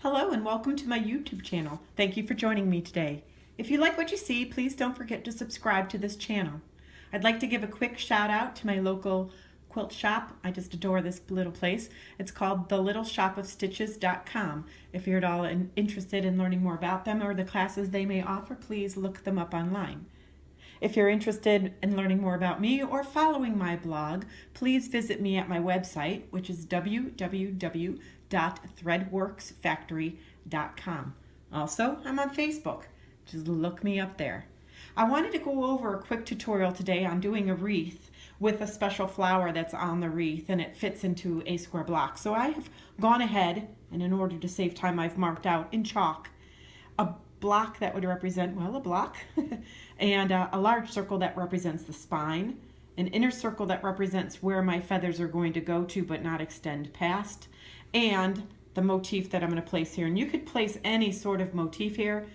Hello and welcome to my YouTube channel. Thank you for joining me today. If you like what you see, please don't forget to subscribe to this channel. I'd like to give a quick shout out to my local quilt shop. I just adore this little place. It's called thelittleshopofstitches.com. If you're at all interested in learning more about them or the classes they may offer, please look them up online. If you're interested in learning more about me or following my blog, please visit me at my website, which is www.threadworksfactory.com. Also, I'm on Facebook. Just look me up there. I wanted to go over a quick tutorial today on doing a wreath with a special flower that's on the wreath, and it fits into a square block. So I have gone ahead, and in order to save time, I've marked out in chalk a block that would represent, well, a block, and a large circle that represents the spine, an inner circle that represents where my feathers are going to go to but not extend past, and the motif that I'm going to place here. And you could place any sort of motif here,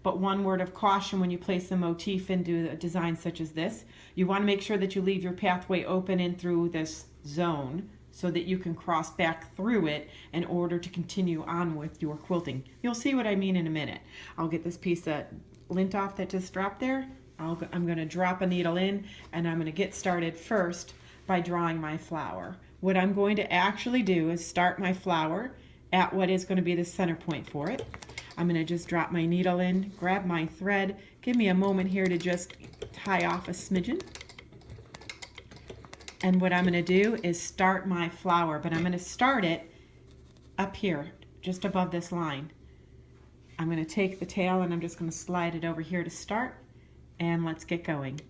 but one word of caution when you place the motif into a design such as this, you want to make sure that you leave your pathway open in through this zone so that you can cross back through it in order to continue on with your quilting. You'll see what I mean in a minute. I'll get this piece of lint off that just dropped there. I'm going to drop a needle in, and I'm going to get started first by drawing my flower. What I'm going to actually do is start my flower at what is going to be the center point for it. I'm going to just drop my needle in, grab my thread. Give me a moment here to just tie off a smidgen. And what I'm going to do is start my flower, but I'm going to start it up here, just above this line. I'm going to take the tail and I'm just going to slide it over here to start, and let's get going.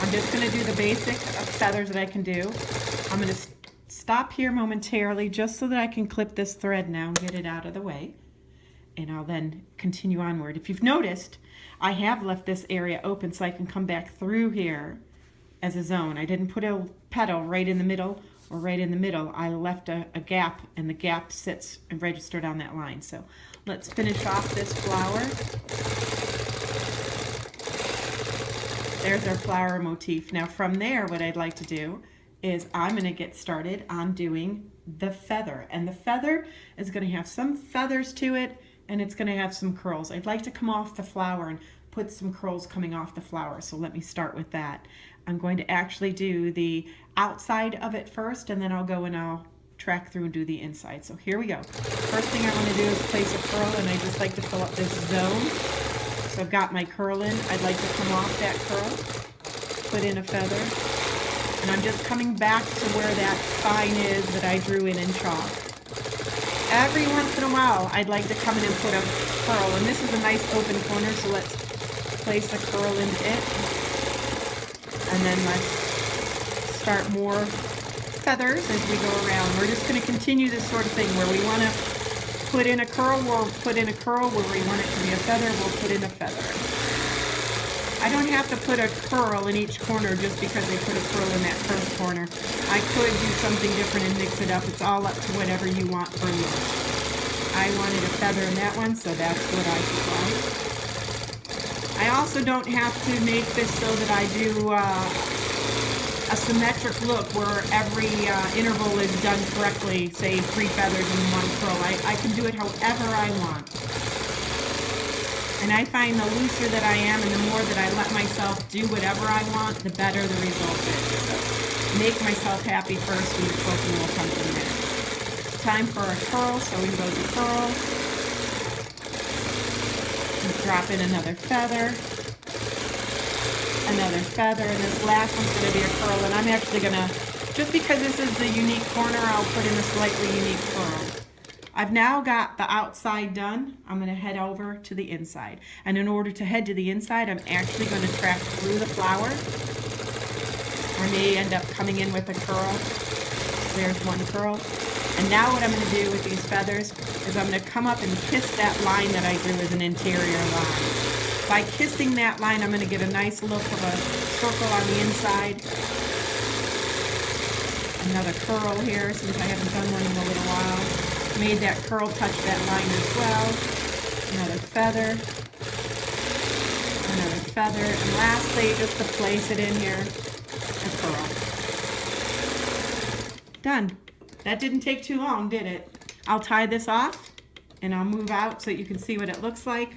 I'm just going to do the basic of feathers that I can do. I'm going to stop here momentarily just so that I can clip this thread now and get it out of the way. And I'll then continue onward. If you've noticed, I have left this area open so I can come back through here as a zone. I didn't put a petal right in the middle or right in the middle. I left a gap, and the gap sits and registered on that line. So let's finish off this flower. There's our flower motif. Now from there, what I'd like to do is I'm going to get started on doing the feather. And the feather is going to have some feathers to it, and it's going to have some curls. I'd like to come off the flower and put some curls coming off the flower. So let me start with that. I'm going to actually do the outside of it first, and then I'll go and I'll track through and do the inside. So here we go. First thing I want to do is place a curl, and I just like to fill up this zone. So I've got my curl in. I'd like to come off that curl, put in a feather, and I'm just coming back to where that spine is that I drew in chalk. Every once in a while, I'd like to come in and put a curl, and this is a nice open corner, so let's place a curl into it, and then let's start more feathers as we go around. We're just going to continue this sort of thing where we want to put in a curl, we'll put in a curl. Where we want it to be a feather, we'll put in a feather. I don't have to put a curl in each corner just because I put a curl in that first corner. I could do something different and mix it up. It's all up to whatever you want for yours. I wanted a feather in that one, so that's what I supplied. I also don't have to make this so that I do a symmetric look where every interval is done correctly, say 3 feathers and 1 curl. I can do it however I want. And I find the looser that I am and the more that I let myself do whatever I want, the better the result is. So make myself happy first, and the quilting will come from there. Time for a curl, so we go to curl. And drop in another feather, and this last one's going to be a curl. And I'm actually going to, just because this is the unique corner, I'll put in a slightly unique curl. I've now got the outside done. I'm going to head over to the inside. And in order to head to the inside, I'm actually going to track through the flower. I may end up coming in with a curl. There's one curl. And now what I'm going to do with these feathers is I'm going to come up and kiss that line that I drew as an interior line. By kissing that line, I'm going to get a nice look of a circle on the inside. Another curl here, since I haven't done one in a little while. Made that curl touch that line as well. Another feather, and lastly, just to place it in here, a curl. Done. That didn't take too long, did it? I'll tie this off and I'll move out so you can see what it looks like.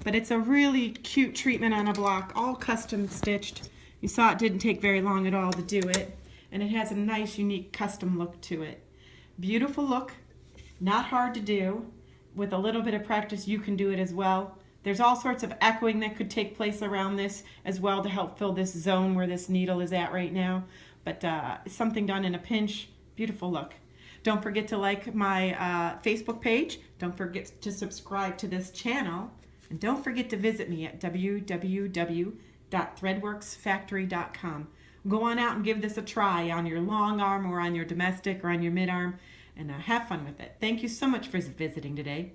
But it's a really cute treatment on a block, all custom stitched. You saw it didn't take very long at all to do it. And it has a nice, unique custom look to it. Beautiful look, not hard to do. With a little bit of practice, you can do it as well. There's all sorts of echoing that could take place around this as well to help fill this zone where this needle is at right now. But something done in a pinch, beautiful look. Don't forget to like my Facebook page. Don't forget to subscribe to this channel. And don't forget to visit me at www.threadworksfactory.com. Go on out and give this a try on your long arm or on your domestic or on your mid arm and have fun with it. Thank you so much for visiting today.